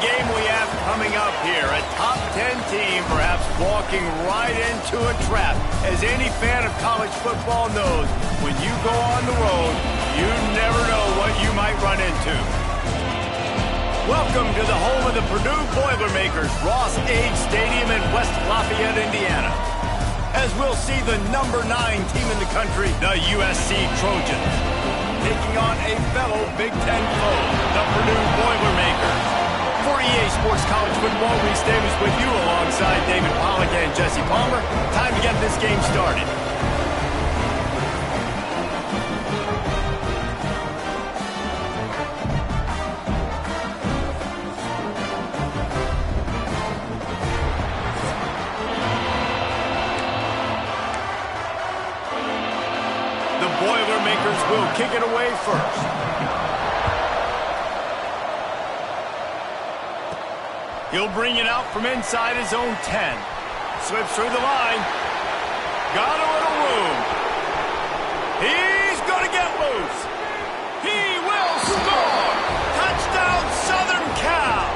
game we have coming up here. A top 10 team perhaps walking right into a trap. As any fan of college football knows, when you go on the road, you never know what you might run into. Welcome to the home of the Purdue Boilermakers, Ross Age Stadium in West Lafayette, Indiana. As we'll see the number 9 team in the country, the USC Trojans, taking on a fellow Big Ten foe, the Purdue Boilermakers. For EA Sports College Football, Reese Davis with you alongside David Pollack and Jesse Palmer. Time to get this game started. The Boilermakers will kick it away first. He'll bring it out from inside his own 10. Slips through the line. Got a little room. He's going to get loose. He will score. Touchdown, Southern Cal.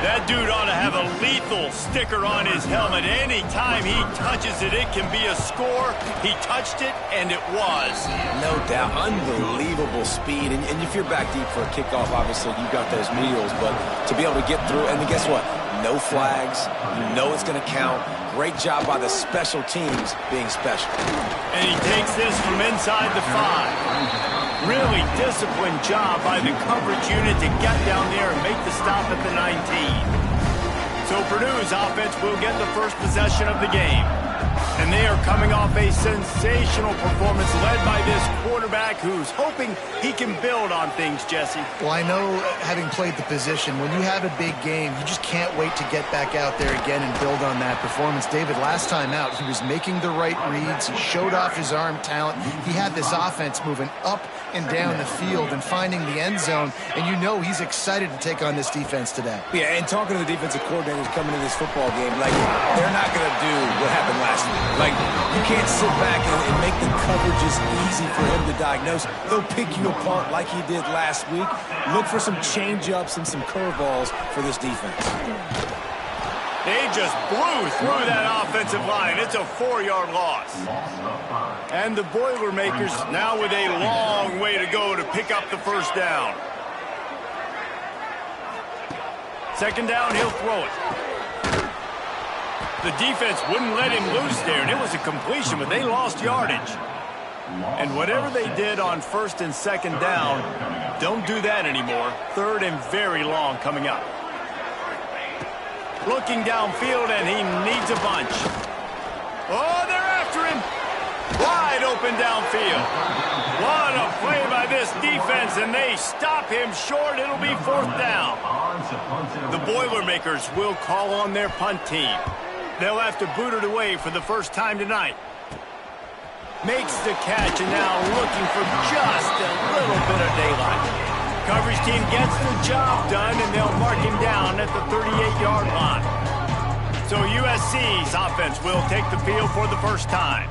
That dude ought to have a lethal sticker on his helmet. Anytime he touches it, it can be a score. He touched it, and it was. No doubt. Unbelievable speed. And if you're back deep for a kickoff, obviously you got those meals. But to be able to get through, and guess what? No flags. You know it's going to count. Great job by the special teams being special. And he takes this from inside the 5. Really disciplined job by the coverage unit to get down there and make the stop at the 19. So Purdue's offense will get the first possession of the game. And they are coming off a sensational performance led by this quarterback who's hoping he can build on things, Jesse. Well, I know, having played the position, when you have a big game, you just can't wait to get back out there again and build on that performance. David, last time out, he was making the right reads. He showed off his arm talent. He had this offense moving up and down the field and finding the end zone. And you know he's excited to take on this defense today. Yeah, and talking to the defensive coordinators coming into this football game, like, they're not going to do what happened last week. Like, you can't sit back and make the coverages easy for him to diagnose. They'll pick you apart like he did last week. Look for some change-ups and some curveballs for this defense. They just blew through that offensive line. It's a 4-yard loss. And the Boilermakers now with a long way to go to pick up the first down. Second down, he'll throw it. The defense wouldn't let him loose there, and it was a completion, but they lost yardage. And whatever they did on first and second down, don't do that anymore. Third and very long coming up. Looking downfield, and he needs a bunch. Oh, they're after him. Wide open downfield. What a play by this defense, and they stop him short. It'll be 4th down. The Boilermakers will call on their punt team. They'll have to boot it away for the first time tonight. Makes the catch, and now looking for just a little bit of daylight. Coverage team gets the job done, and they'll mark him down at the 38-yard line. So USC's offense will take the field for the first time.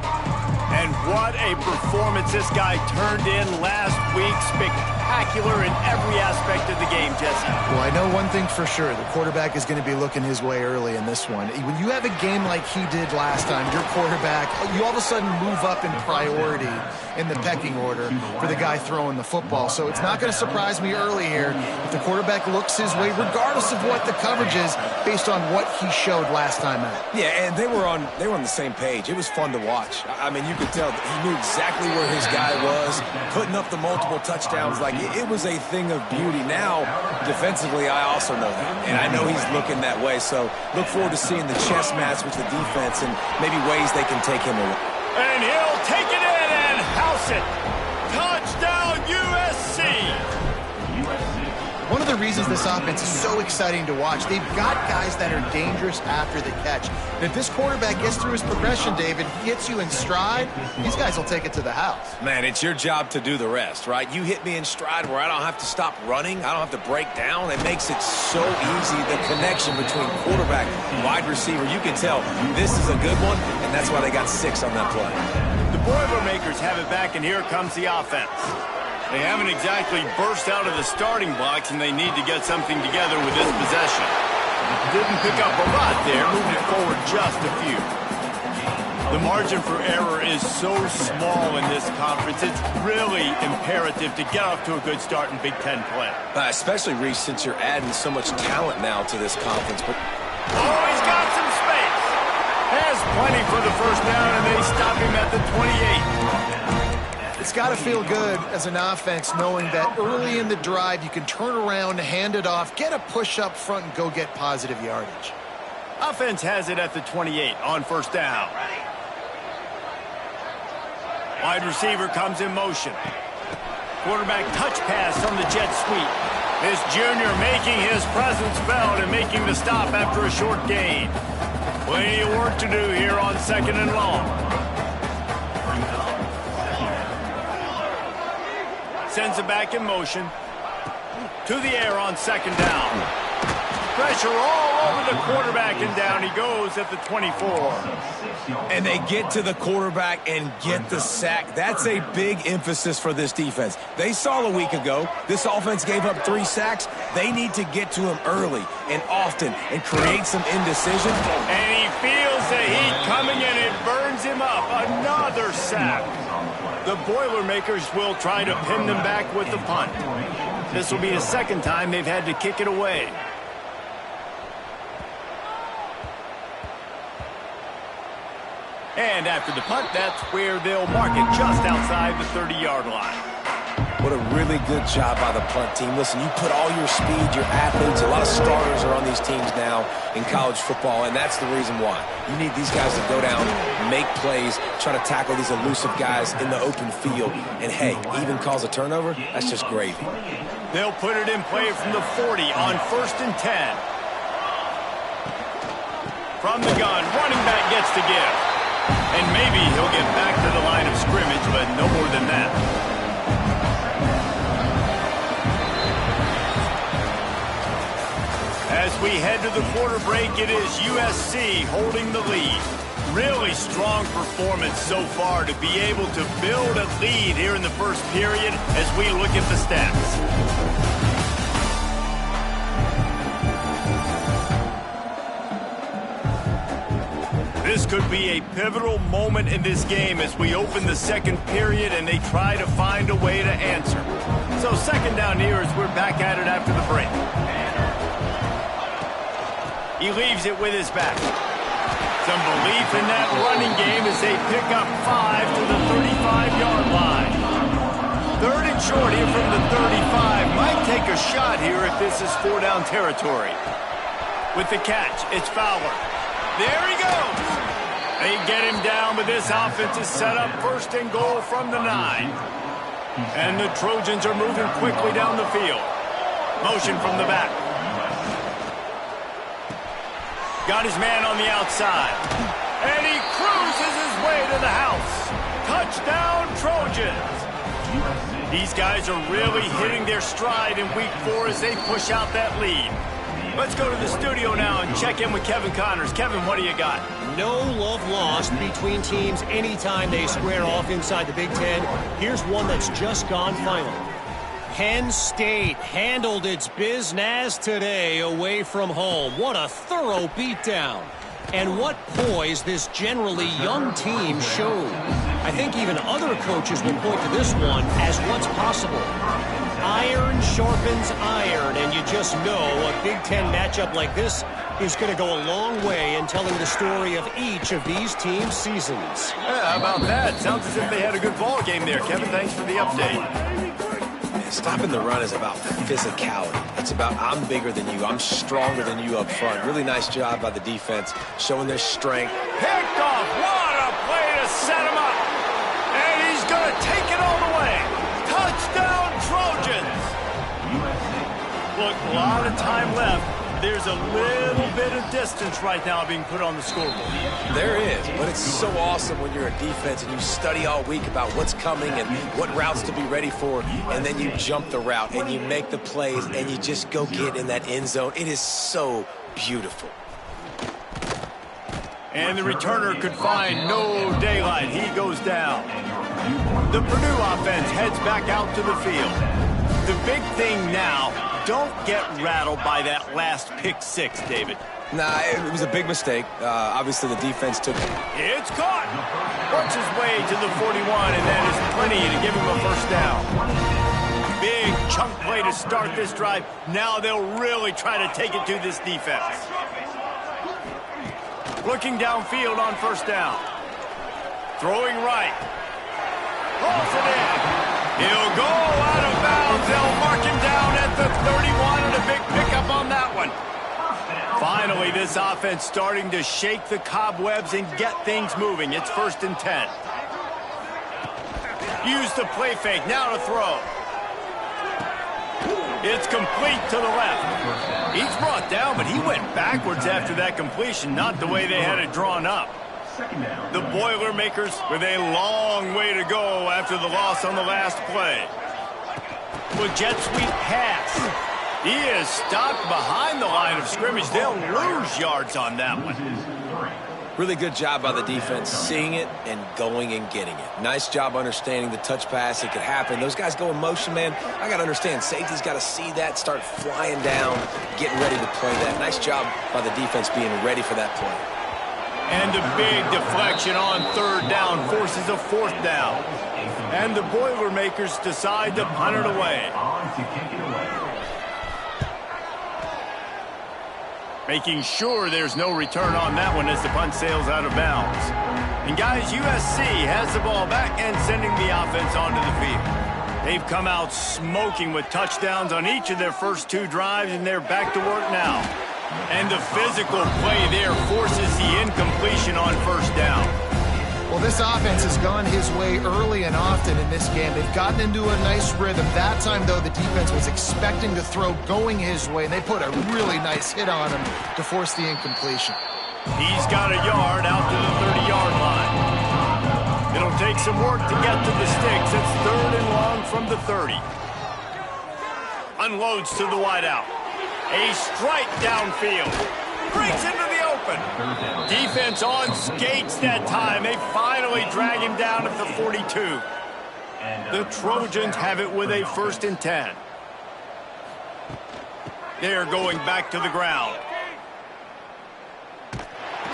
And what a performance this guy turned in last week. Spectacular in every aspect of the game, Jesse. Well, I know one thing for sure. The quarterback is going to be looking his way early in this one. When you have a game like he did last time, your quarterback, you all of a sudden move up in priority in the pecking order for the guy throwing the football. So it's not going to surprise me early here if the quarterback looks his way, regardless of what the coverage is, based on what he showed last time out. Yeah, and they were on the same page. It was fun to watch. I mean, you could tell he knew exactly where his guy was, putting up the multiple touchdowns. Like, it was a thing of beauty. Now, defensively, I also know that, and I know he's looking that way. So look forward to seeing the chess match with the defense and maybe ways they can take him away. And he'll take it in and house it. Touchdown, USC. One of the reasons this offense is so exciting to watch, they've got guys that are dangerous after the catch. And if this quarterback gets through his progression, David, hits you in stride, these guys will take it to the house. Man, it's your job to do the rest, right? You hit me in stride where I don't have to stop running. I don't have to break down. It makes it so easy, the connection between quarterback and wide receiver. You can tell this is a good one, and that's why they got 6 on that play. The Boilermakers have it back, and here comes the offense. They haven't exactly burst out of the starting blocks, and they need to get something together with this possession. Didn't pick up a lot there, moved it forward just a few. The margin for error is so small in this conference, it's really imperative to get off to a good start in Big Ten play. Especially, Reese, since you're adding so much talent now to this conference. But oh, he's got some space. Has plenty for the first down, and they stop him at the 28. It's got to feel good as an offense knowing that early in the drive you can turn around, hand it off, get a push up front, and go get positive yardage. Offense has it at the 28 on first down. Wide receiver comes in motion. Quarterback touch pass on the jet sweep. This junior making his presence felt and making the stop after a short gain. Plenty of work to do here on second and long. Sends it back in motion. To the air on second down. Pressure all over the quarterback, and down he goes at the 24. And they get to the quarterback and get the sack. That's a big emphasis for this defense. They saw a week ago, this offense gave up 3 sacks. They need to get to him early and often and create some indecision. And he feels the heat coming, and it burns him up. Another sack. The Boilermakers will try to pin them back with the punt. This will be the second time they've had to kick it away. And after the punt, that's where they'll mark it just outside the 30-yard line. What a really good job by the punt team. Listen, you put all your speed, your athletes, a lot of starters are on these teams now in college football, and that's the reason why. You need these guys to go down, make plays, try to tackle these elusive guys in the open field, and hey, even cause a turnover, that's just gravy. They'll put it in play from the 40 on 1st and 10. From the gun, running back gets to give. And maybe he'll get back to the line of scrimmage, but no more than that. As we head to the quarter break, it is USC holding the lead. Really strong performance so far to be able to build a lead here in the first period as we look at the stats. This could be a pivotal moment in this game as we open the second period and they try to find a way to answer. So second down here as we're back at it after the break. He leaves it with his back. Some belief in that running game as they pick up 5 to the 35-yard line. Third and short here from the 35. Might take a shot here if this is 4-down territory. With the catch, it's Fowler. There he goes. They get him down, but this offense is set up 1st and goal from the 9. And the Trojans are moving quickly down the field. Motion from the back. Got his man on the outside. And he cruises his way to the house. Touchdown, Trojans. These guys are really hitting their stride in week 4 as they push out that lead. Let's go to the studio now and check in with Kevin Connors. Kevin, what do you got? No love lost between teams anytime they square off inside the Big Ten. Here's one that's just gone final. Penn State handled its business today away from home. What a thorough beatdown. And what poise this generally young team showed. I think even other coaches will point to this one as what's possible. Iron sharpens iron, and you just know a Big Ten matchup like this is going to go a long way in telling the story of each of these teams' seasons. Yeah, how about that? Sounds as if they had a good ball game there. Kevin, thanks for the update. Stopping the run is about physicality. It's about I'm bigger than you. I'm stronger than you up front. Really nice job by the defense, showing their strength. Picked off. What a play to set him up. And he's going to take it all the way. Touchdown, Trojans. Look, a lot of time left. There's a little bit of distance right now being put on the scoreboard. There is, but it's so awesome when you're a defense and you study all week about what's coming and what routes to be ready for, and then you jump the route and you make the plays and you just go get in that end zone. It is so beautiful. And the returner could find no daylight. He goes down. The Purdue offense heads back out to the field. The big thing now, don't get rattled by that last pick six, David. Nah, it was a big mistake. Obviously, the defense took it. It's caught. Works his way to the 41, and that is plenty to give him a first down. Big chunk play to start this drive. Now they'll really try to take it to this defense. Looking downfield on first down. Throwing right. Pulls it in. He'll go out of bounds. They'll mark him down at the 31, and a big pickup on that one. Finally, this offense starting to shake the cobwebs and get things moving. It's 1st and 10. Use the play fake. Now to throw. It's complete to the left. He's brought down, but he went backwards after that completion, not the way they had it drawn up. The Boilermakers with a long way to go after the loss on the last play. With jet sweep pass. He is stopped behind the line of scrimmage. They'll lose yards on that one. Really good job by the defense, seeing it and going and getting it. Nice job understanding the touch pass. It could happen. Those guys go in motion, man. I got to understand, safety's got to see that, start flying down, getting ready to play that. Nice job by the defense being ready for that play. And a big deflection on 3rd down forces a 4th down. And the Boilermakers decide to punt it away. Making sure there's no return on that one as the punt sails out of bounds. And guys, USC has the ball back and sending the offense onto the field. They've come out smoking with touchdowns on each of their first 2 drives, and they're back to work now. And the physical play there forces the incompletion on 1st down. Well, this offense has gone his way early and often in this game. They've gotten into a nice rhythm. That time, though, the defense was expecting to throw going his way, and they put a really nice hit on him to force the incompletion. He's got a yard out to the 30-yard line. It'll take some work to get to the sticks. It's 3rd and long from the 30. Unloads to the wideout. A strike downfield. Breaks into the open. Defense on skates that time. They finally drag him down at the 42. The Trojans have it with a 1st and 10. They're going back to the ground.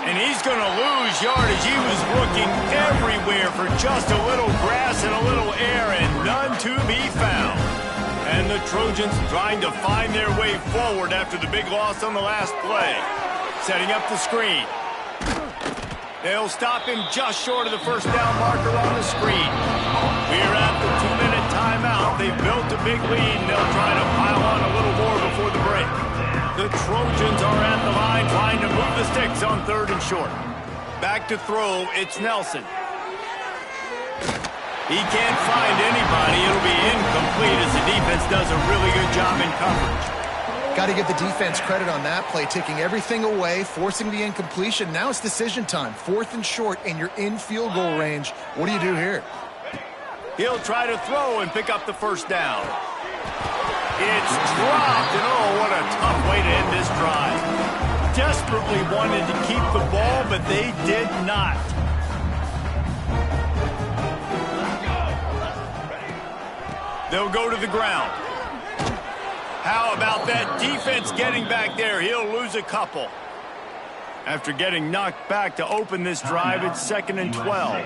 And he's going to lose yardage. He was looking everywhere for just a little grass and a little air, and none to be found. And the Trojans trying to find their way forward after the big loss on the last play. Setting up the screen. They'll stop him just short of the 1st down marker on the screen. We're at the 2-minute timeout. They've built a big lead, and they'll try to pile on a little more before the break. The Trojans are at the line trying to move the sticks on 3rd and short. Back to throw, it's Nelson. He can't find anybody. It'll be incomplete as the defense does a really good job in coverage. Got to give the defense credit on that play, taking everything away, forcing the incompletion. Now it's decision time. 4th and short, and you're in field goal range. What do you do here? He'll try to throw and pick up the 1st down. It's dropped, and oh, what a tough way to end this drive. Desperately wanted to keep the ball, but they did not. They'll go to the ground. How about that defense getting back there? He'll lose a couple. After getting knocked back to open this drive, it's 2nd and 12.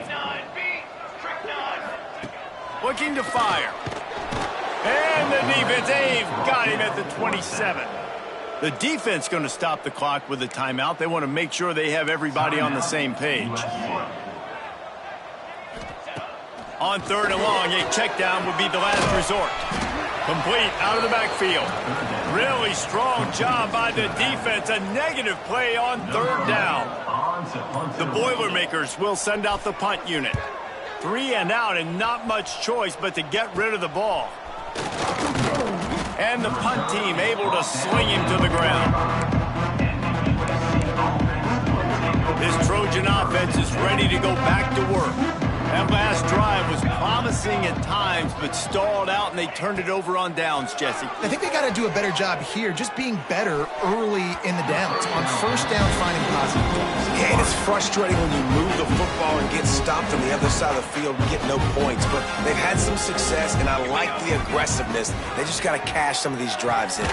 Looking to fire. And the defense, they've got him at the 27. The defense going to stop the clock with a timeout. They want to make sure they have everybody on the same page. On 3rd and long, a check down would be the last resort. Complete out of the backfield. Really strong job by the defense. A negative play on 3rd down. The Boilermakers will send out the punt unit. 3 and out, and not much choice but to get rid of the ball. And the punt team able to sling him to the ground. This Trojan offense is ready to go back to work. That last drive was promising at times, but stalled out, and they turned it over on downs, Jesse. I think they got to do a better job here, just being better early in the downs. On 1st down, finding positive plays. Yeah, and it's frustrating when you move the football and get stopped on the other side of the field and get no points. But they've had some success, and I like the aggressiveness. They just got to cash some of these drives in.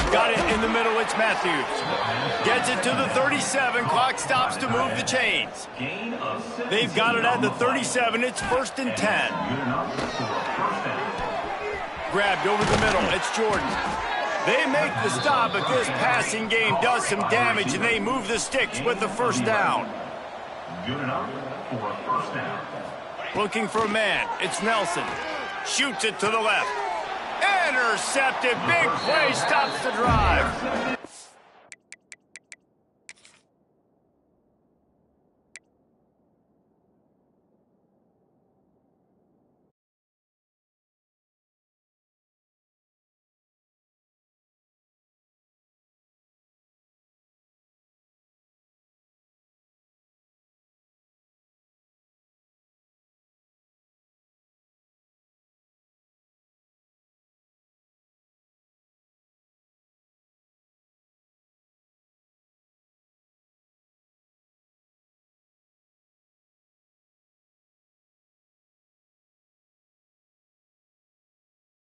Got it in the middle. It's Matthews. Gets it to the 37. Clock stops to move the chains. They've got it at the 37. It's 1st and 10. Grabbed over the middle. It's Jordan. They make the stop, but this passing game does some damage, and they move the sticks with the 1st down. Looking for a man. It's Nelson. Shoots it to the left. Intercepted. Big play stops the drive.